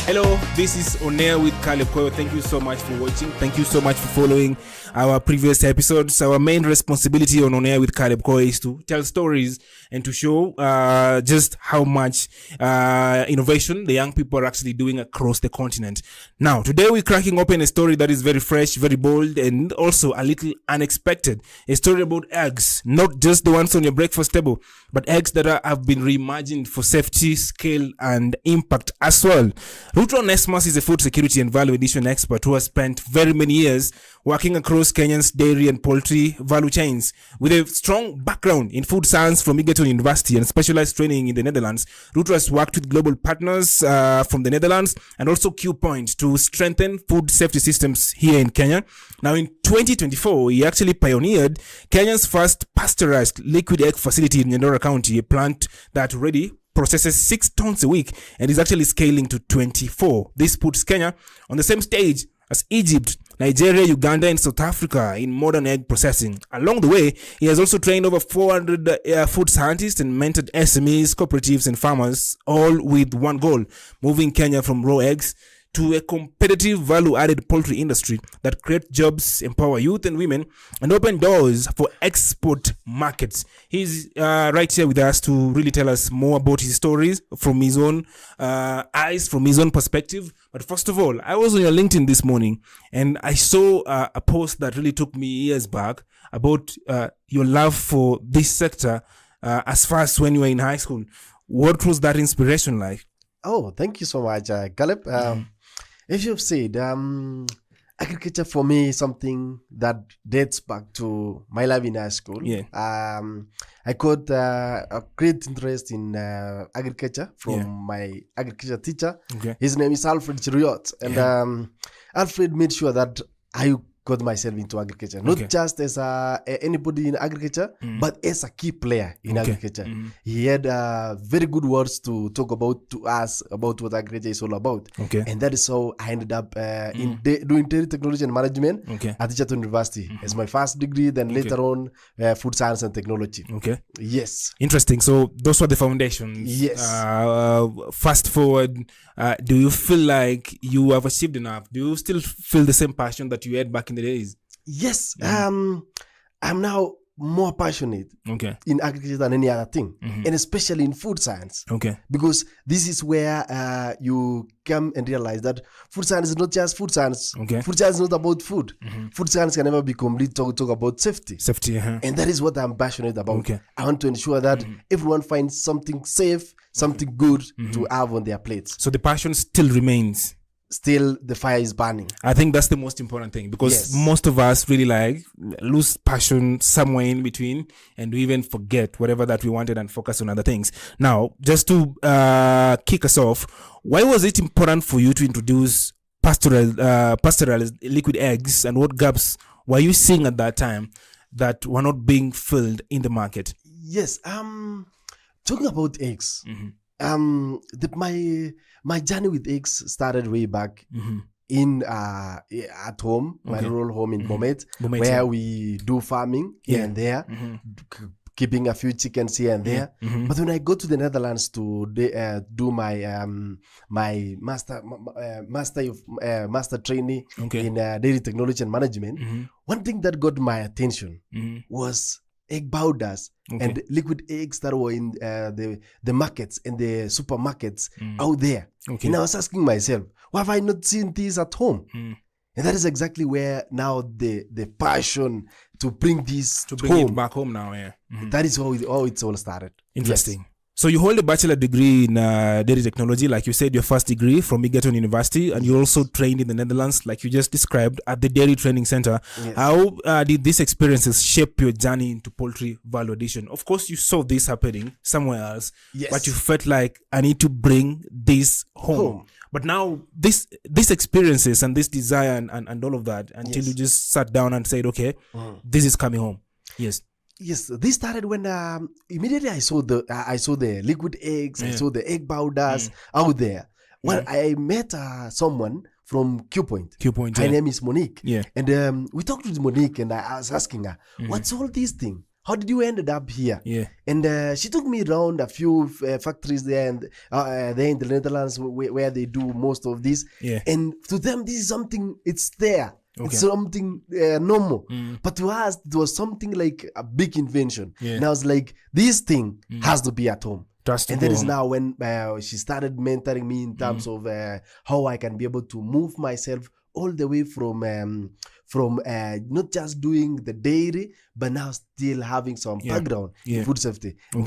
Hello, this is On Air with Koyo. Thank you so much for watching. Thank you so much for following our previous episodes. Our main responsibility on Air with Koyo is to tell stories and to show just how much innovation the young people are actually doing across the continent. Now, today we're cracking open a story that is very fresh, very bold, and also a little unexpected. A story about eggs, not just the ones on your breakfast table, but eggs that have been reimagined for safety, scale, and impact as well. Rutro Nesmas is a food security and value addition expert who has spent very many years working across Kenyan's dairy and poultry value chains. With a strong background in food science from Egerton University and specialized training in the Netherlands, Rutro has worked with global partners from the Netherlands and also Q Point to strengthen food safety systems here in Kenya. Now, in 2024, he actually pioneered Kenya's first pasteurized liquid egg facility in Nyandora County, a plant that already processes 6 tons a week and is actually scaling to 24. This puts Kenya on the same stage as Egypt, Nigeria, Uganda, and South Africa in modern egg processing. Along the way, he has also trained over 400 food scientists and mentored SMEs, cooperatives, and farmers, all with one goal: moving Kenya from raw eggs to a competitive value-added poultry industry that creates jobs, empower youth and women, and open doors for export markets. He's right here with us to really tell us more about his stories from his own eyes, from his own perspective. But first of all, I was on your LinkedIn this morning, and I saw a post that really took me years back about your love for this sector as far as when you were in high school. What was that inspiration like? Oh, thank you so much, Caleb. As you've said, agriculture for me is something that dates back to my life in high school. Yeah. I got a great interest in agriculture from my agriculture teacher. Okay. His name is Alfred Chiriot. And Alfred made sure that I got myself into agriculture, not just as anybody in agriculture, but as a key player in agriculture. He had very good words to talk about to us about what agriculture is all about. And that is how I ended up doing dairy technology and management at Egerton University as my first degree, then later on food science and technology. Yes. Interesting. So those were the foundations. Yes. Fast forward, do you feel like you have achieved enough? Do you still feel the same passion that you had back in the days? Yes. I'm now more passionate in agriculture than any other thing, and especially in food science. Because this is where you come and realize that food science is not just food science. Food science is not about food. Food science can never be complete talk about safety. And that is what I'm passionate about. I want to ensure that everyone finds something safe, something good to have on their plates. So the passion still remains. Still the fire is burning. I think that's the most important thing, because most of us really lose passion somewhere in between, and we even forget whatever that we wanted and focus on other things. Now, just to kick us off, why was it important for you to introduce pasteurized liquid eggs, and what gaps were you seeing at that time that were not being filled in the market? Yes. Talking about eggs, my journey with eggs started way back in at home, my rural home in Bomet, where we do farming here and there, keeping a few chickens here and there. But when I go to the Netherlands to do my my master training in dairy technology and management, one thing that got my attention was egg powders and liquid eggs that were in the markets and the supermarkets out there. And I was asking myself, why have I not seen these at home? And that is exactly where now the passion to bring this to bring it back home now. That is how it's all started. Interesting. Yes. So you hold a bachelor degree in dairy technology, like you said, your first degree from Egerton University, and you also trained in the Netherlands, like you just described, at the Dairy Training Center. How did these experiences shape your journey into poultry value addition? Of course, you saw this happening somewhere else, but you felt like, I need to bring this home. But now, this experiences and this desire and all of that, until you just sat down and said, okay, this is coming home. Yes. Yes, this started when immediately I saw the liquid eggs, I saw the egg powders out there. Well, I met someone from Q Point. Her name is Monique. And we talked with Monique, and I was asking her, what's all these things? how did you ended up here? Yeah. And she took me around a few factories there, and there in the Netherlands where they do most of this. Yeah. And to them, this is something, it's there. Okay. It's something normal. But to us, it was something like a big invention. Yeah. And I was like, this thing has to be at home. And that is now when she started mentoring me in terms of how I can be able to move myself all the way from not just doing the dairy, but now still having some background in food safety. Okay.